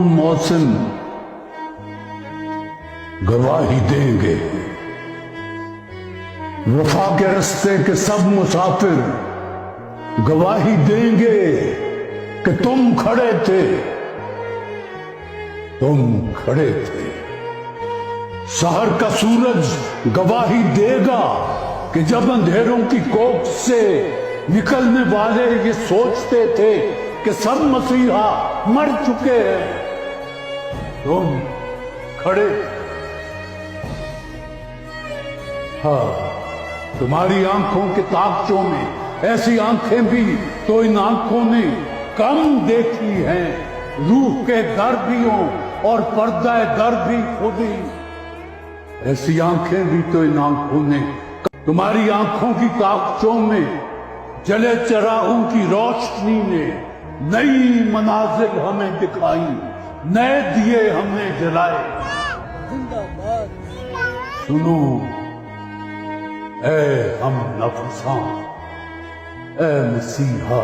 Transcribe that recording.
मौसम गवाही देंगे। वफा के रास्ते के सब मुसाफिर गवाही देंगे कि तुम खड़े थे, तुम खड़े थे। शहर का सूरज गवाही देगा कि जब अंधेरों की कोख से निकलने वाले ये सोचते थे कि सब मसीहा मर चुके हैं, तुम खड़े। हाँ, तुम्हारी आंखों के ताकचों में ऐसी आंखें भी तो इन आंखों ने कम देखी हैं। रूह के दर भी हो और पर्दा दर भी खुद ही। ऐसी आंखें भी तो इन आंखों ने, तुम्हारी आंखों की ताकचों में जले चरागों की रोशनी ने नई मनाजिल हमें दिखाई, नए दिए हमने जलाए। सुनो ऐ हम नफ्सां, ऐ मसीहा।